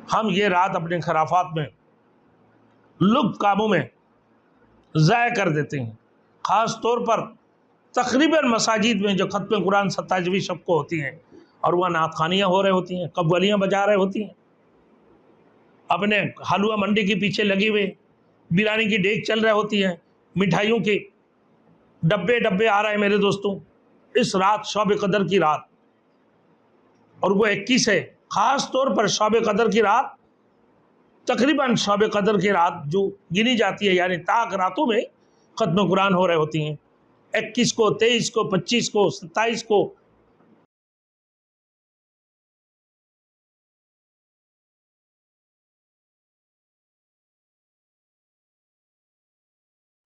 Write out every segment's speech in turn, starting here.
ہم یہ رات اپنے خرافات میں، لطف کاموں میں ضائع کر دیتے ہیں، خاص طور پر تقریباً مساجد میں جو ختم قرآن 27ویں شب کو ہوتی ہیں اور وہ نعت خوانیاں ہو رہے ہوتی ہیں، قوالیاں بجا رہے ہوتی ہیں، اپنے حلوہ منڈی کے پیچھے لگی ہوئے بریانی کی ڈیگ چل رہے ہوتی ہیں، مٹھائیوں کے ڈبے آ رہے ہیں میرے دوستوں۔ اس رات شب قدر کی رات، اور وہ 21 ہے، خاص طور پر شب قدر کی رات، تقریباً شب قدر کی رات جو گنی جاتی ہے، یعنی طاق راتوں میں ختم قرآن ہو رہے ہوتی ہیں، 21 کو، 23 کو، 25 کو، 27 کو۔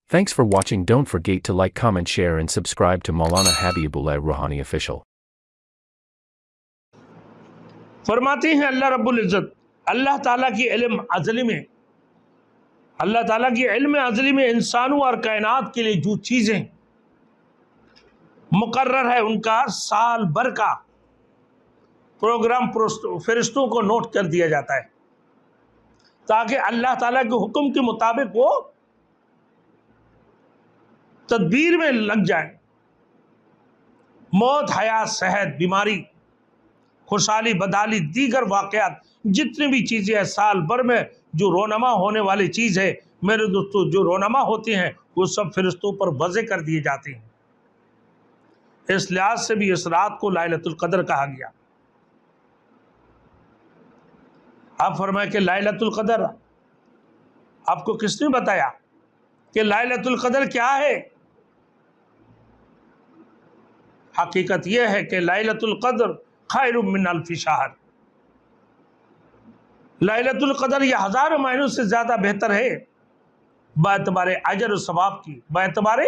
Thanks for watching. Don't forget to like, comment, share and subscribe to Maulana Habibullah Rouhani Official. فرماتے ہیں اللہ رب العزت، اللہ تعالیٰ کی علم ازلی میں، اللہ تعالیٰ کی علم ازلی میں انسانوں اور کائنات کے لیے جو چیزیں مقرر ہے ان کا سال بھر کا پروگرام فرشتوں کو نوٹ کر دیا جاتا ہے، تاکہ اللہ تعالیٰ کے حکم کے مطابق وہ تدبیر میں لگ جائیں۔ موت، حیات، صحت، بیماری، خوشحالی، بدحالی، دیگر واقعات، جتنی بھی چیزیں ہیں سال بھر میں جو رونما ہونے والی چیز ہے میرے دوستو، جو رونما ہوتے ہیں وہ سب فرشتوں پر وضع کر دیے جاتے ہیں۔ اس لحاظ سے بھی اس رات کو لیلۃ القدر کہا گیا۔ آپ فرمائے کہ لیلۃ القدر آپ کو کس نے بتایا کہ لیلۃ القدر کیا ہے؟ حقیقت یہ ہے کہ لیلۃ القدر خیر من الف شہر، لیلۃ القدر یہ ہزاروں مہینوں سے زیادہ بہتر ہے باعتبار اجر و ثواب کی، باعتبار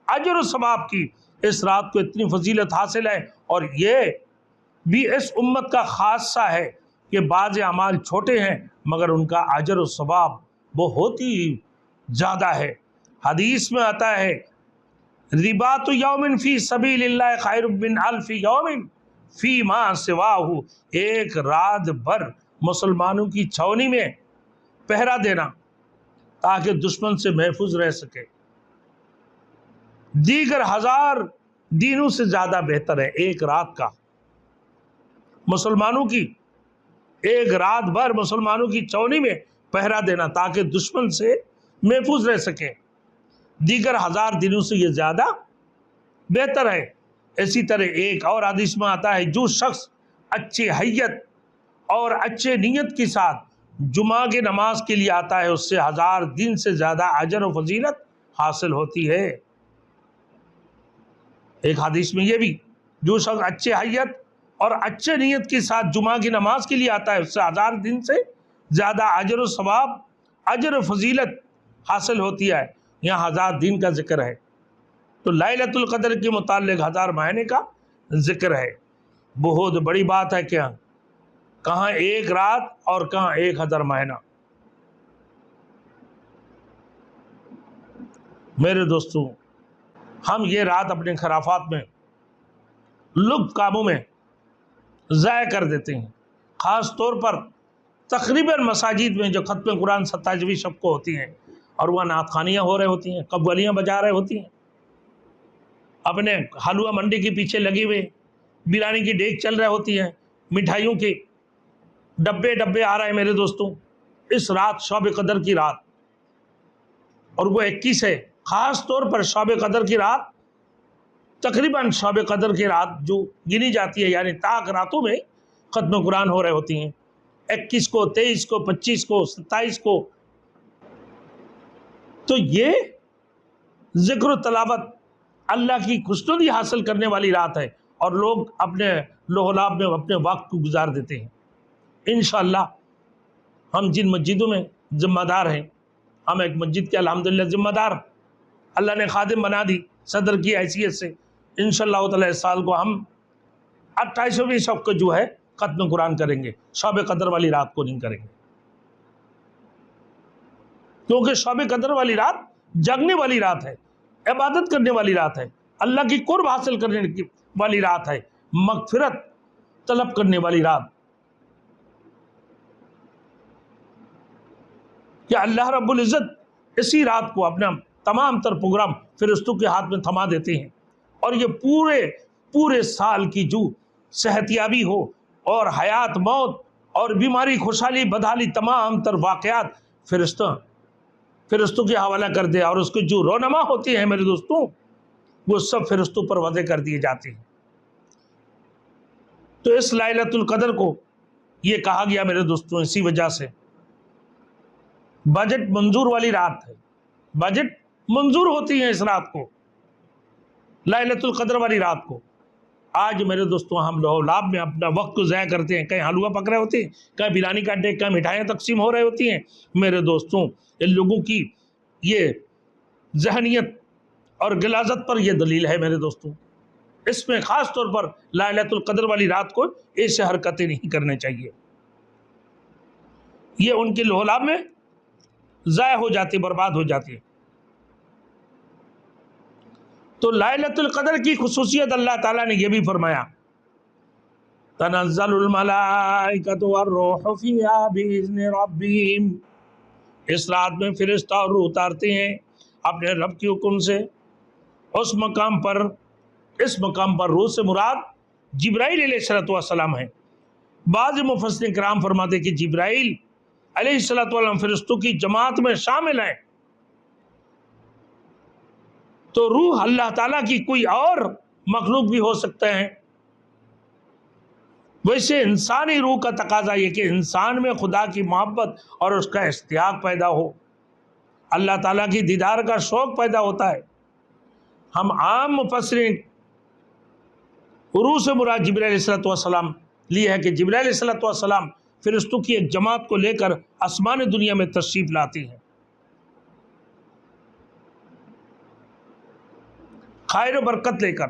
اجر و ثواب کی۔ اس رات کو اتنی فضیلت حاصل ہے، اور یہ بھی اس امت کا خاصہ ہے کہ بعض اعمال چھوٹے ہیں مگر ان کا اجر و ثواب بہت ہی زیادہ ہے۔ حدیث میں آتا ہے رباط یوم فی سبیل اللہ خیر من الف یوم فی ما سواہ، ایک رات بھر مسلمانوں کی چھاؤنی میں پہرا دینا تاکہ دشمن سے محفوظ رہ سکے، دیگر 1000 دینوں سے زیادہ بہتر ہے ایک رات کا مسلمانوں کی، ایک رات بھر مسلمانوں کی چھاؤنی میں پہرا دینا تاکہ دشمن سے محفوظ رہ سکے، دیگر 1000 دنوں سے یہ زیادہ بہتر ہے۔ اسی طرح ایک اور حدیث میں آتا ہے جو شخص اچھی حیت اور اچھے نیت کے ساتھ جمعہ کی نماز کے لیے آتا ہے اس سے 1000 دن سے زیادہ اجر و فضیلت حاصل ہوتی ہے۔ ایک حدیث میں یہ بھی، جو شخص اچھے حیت اور اچھے نیت کے ساتھ جمعہ کی نماز کے لیے آتا ہے اس سے 1000 دن سے زیادہ اجر و ثواب، اجر و فضیلت حاصل ہوتی ہے۔ یہاں 1000 دن کا ذکر ہے، تو لیلۃ القدر کے متعلق 1000 مہینے کا ذکر ہے۔ بہت بڑی بات ہے کیا، کہاں ایک رات اور کہاں 1000 مہینہ۔ میرے دوستوں، ہم یہ رات اپنے خرافات میں، لطف کاموں میں ضائع کر دیتے ہیں، خاص طور پر تقریباً مساجد میں جو ختم قرآن 27ویں شب کو ہوتی ہیں اور وہ نعت خوانیاں ہو رہے ہوتی ہیں، قوالیاں بجا رہے ہوتی ہیں، اپنے حلوہ منڈی کے پیچھے لگی ہوئے بریانی کی ڈیگ چل رہے ہوتی ہیں، مٹھائیوں کے ڈبے آ رہے ہیں میرے دوستوں۔ اس رات شب قدر کی رات، اور وہ 21 ہے، خاص طور پر شب قدر کی رات، تقریباً شب قدر کی رات جو گنی جاتی ہے، یعنی طاق راتوں میں ختم قرآن ہو رہے ہوتی ہیں، 21 کو، 23 کو، 25 کو، 27 کو۔ تو یہ ذکر و تلاوت اللہ کی خوشنودی حاصل کرنے والی رات ہے، اور لوگ اپنے لوح و لعب میں اپنے وقت کو گزار دیتے ہیں۔ انشاءاللہ ہم جن مسجدوں میں ذمہ دار ہیں، ہم ایک مسجد کے الحمدللہ ذمہ دار، اللہ نے خادم بنا دی صدر کی حیثیت سے، انشاءاللہ تعالی اس سال کو ہم 28ویں شب کو جو ہے ختم قرآن کریں گے، شب قدر والی رات کو نہیں کریں گے، کیونکہ شب قدر والی رات جاگنے والی رات ہے، عبادت کرنے والی رات ہے، اللہ کی قرب حاصل کرنے والی رات ہے، مغفرت طلب کرنے والی رات۔ کہ اللہ رب العزت اسی رات کو اپنا تمام تر پروگرام فرشتوں کے ہاتھ میں تھما دیتے ہیں، اور یہ پورے سال کی جو صحتیابی ہو اور حیات موت اور بیماری خوشحالی بدحالی تمام تر واقعات فرشتوں کے حوالہ کر دے، اور اس کے جو رونما ہوتے ہیں میرے دوستوں وہ سب فرشتوں پر وضع کر دیے جاتے ہیں۔ تو اس لیلۃ القدر کو یہ کہا گیا میرے دوستوں اسی وجہ سے بجٹ منظور والی رات ہے، بجٹ منظور ہوتی ہے اس رات کو، لیلۃ القدر والی رات کو۔ آج میرے دوستوں ہم لاب میں اپنا وقت کو ضائع کرتے ہیں، کہیں حلوہ پک رہے ہوتے ہیں، کہیں بریانی کا اڈے، کہیں مٹھائیاں تقسیم ہو رہے ہوتی ہیں۔ میرے دوستوں ان لوگوں کی یہ ذہنیت اور غلاظت پر یہ دلیل ہے میرے دوستوں۔ اس میں خاص طور پر لیلۃ القدر والی رات کو ایسے حرکتیں نہیں کرنے چاہیے، یہ ان کے لولاب میں ضائع ہو جاتی، برباد ہو جاتی ہے۔ تو لیلۃ القدر کی خصوصیت اللہ تعالیٰ نے یہ بھی فرمایا، تنزل الملائکۃ والروح فیہا بإذن ربہم، اس رات میں فرشتہ اور روح اتارتے ہیں اپنے رب کے حکم سے اس مقام پر۔ اس مقام پر روح سے مراد جبرائیل علیہ السلام ہیں۔ بعض مفسرین کرام فرماتے ہیں کہ جبرائیل علیہ السلام فرشتوں کی جماعت میں شامل ہیں، تو روح اللہ تعالیٰ کی کوئی اور مخلوق بھی ہو سکتے ہیں۔ ویسے انسانی روح کا تقاضا یہ کہ انسان میں خدا کی محبت اور اس کا اشتیاق پیدا ہو، اللہ تعالیٰ کی دیدار کا شوق پیدا ہوتا ہے۔ ہم عام مفسرین روح سے مراد جبرائیل علیہ السلام لیے ہے کہ جبرائیل علیہ السلام فرشتوں کی ایک جماعت کو لے کر آسمان دنیا میں تشریف لاتی ہیں، خیر و برکت لے کر۔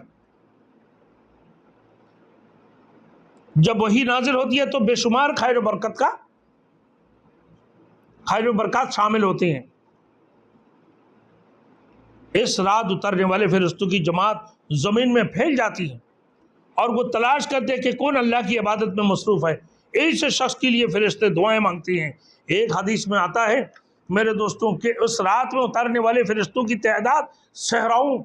جب وہی نازل ہوتی ہے تو بے شمار خیر و برکات شامل ہوتے ہیں۔ اس رات اترنے والے فرشتوں کی جماعت زمین میں پھیل جاتی ہے اور وہ تلاش کرتے ہیں کہ کون اللہ کی عبادت میں مصروف ہے۔ ایسے شخص کے لیے فرشتے دعائیں مانگتے ہیں۔ ایک حدیث میں آتا ہے میرے دوستوں کہ اس رات میں اترنے والے فرشتوں کی تعداد صحراؤں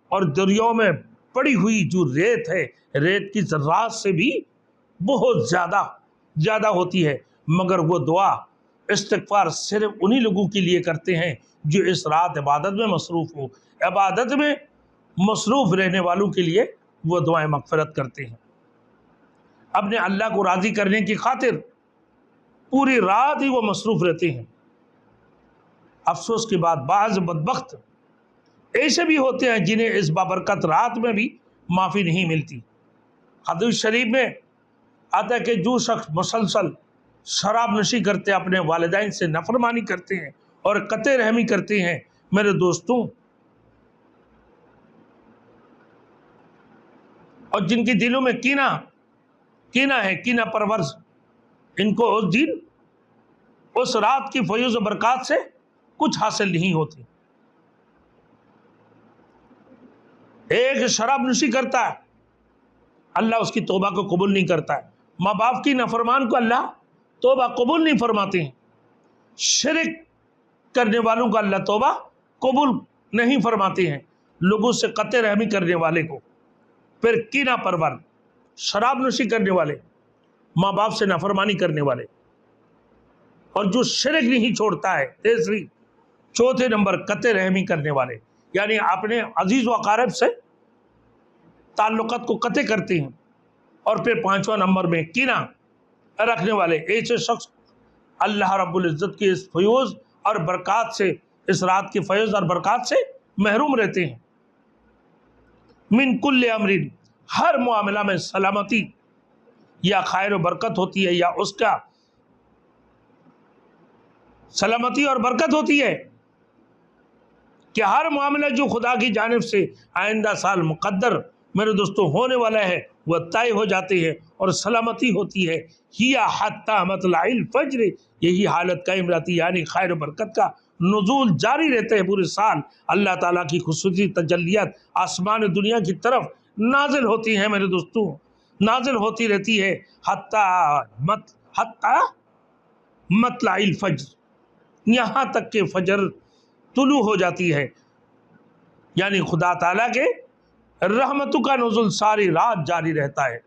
اور دریاؤں میں پڑی ہوئی جو ریت ہے، ریت کی ذرات سے بھی بہت زیادہ ہوتی ہے، مگر وہ دعا استغفار صرف انہی لوگوں کے لیے کرتے ہیں جو اس رات عبادت میں مصروف ہو۔ عبادت میں مصروف رہنے والوں کے لیے وہ دعائیں مغفرت کرتے ہیں۔ اپنے اللہ کو راضی کرنے کی خاطر پوری رات ہی وہ مصروف رہتے ہیں۔ افسوس کی بات، بعض بدبخت ایسے بھی ہوتے ہیں جنہیں اس بابرکت رات میں بھی معافی نہیں ملتی۔ حدیث شریف میں آتا ہے کہ جو شخص مسلسل شراب نوشی کرتے ہیں، اپنے والدین سے نافرمانی کرتے ہیں اور قطع رحمی کرتے ہیں، میرے دوستوں، اور جن کے دلوں میں کینہ ہے، کینہ پرورز، ان کو اس دن اس رات کی فیوز و برکات سے کچھ حاصل نہیں ہوتی۔ ایک شراب نوشی کرتا ہے، اللہ اس کی توبہ کو قبول نہیں کرتا ہے۔ ماں باپ کی نافرمان کو اللہ توبہ قبول نہیں فرماتے ہیں۔ شرک کرنے والوں کو اللہ توبہ قبول نہیں فرماتے ہیں۔ لوگوں سے قطع رحمی کرنے والے کو، پھر کینہ پرور، شراب نوشی کرنے والے، ماں باپ سے نافرمانی کرنے والے، اور جو شرک نہیں چھوڑتا ہے، چوتھے نمبر قطع رحمی کرنے والے، یعنی اپنے عزیز و اقارب سے تعلقات کو قطع کرتے ہیں، اور پھر پانچواں نمبر میں کینہ رکھنے والے۔ ایسے شخص اللہ رب العزت کی اس فیوز اور برکات سے، اس رات کی فیوز اور برکات سے محروم رہتے ہیں۔ من کل امرین، ہر معاملہ میں سلامتی یا خیر و برکت ہوتی ہے، یا اس کا سلامتی اور برکت ہوتی ہے کہ ہر معاملہ جو خدا کی جانب سے آئندہ سال مقدر میرے دوستوں ہونے والا ہے وہ طے ہو جاتے ہیں اور سلامتی ہوتی ہے۔ ہیا حتی مطلع الفجر، یہی حالت قائم رہتی ہے، یعنی خیر و برکت کا نزول جاری رہتے ہیں پورے سال۔ اللہ تعالیٰ کی خصوصی تجلیات آسمان دنیا کی طرف نازل ہوتی ہیں میرے دوستوں، نازل ہوتی رہتی ہے، حتی مطلع الفجر، یہاں تک کہ فجر طلوع ہو جاتی ہے، یعنی خدا تعالیٰ کے رحمتوں کا نزول ساری رات جاری رہتا ہے۔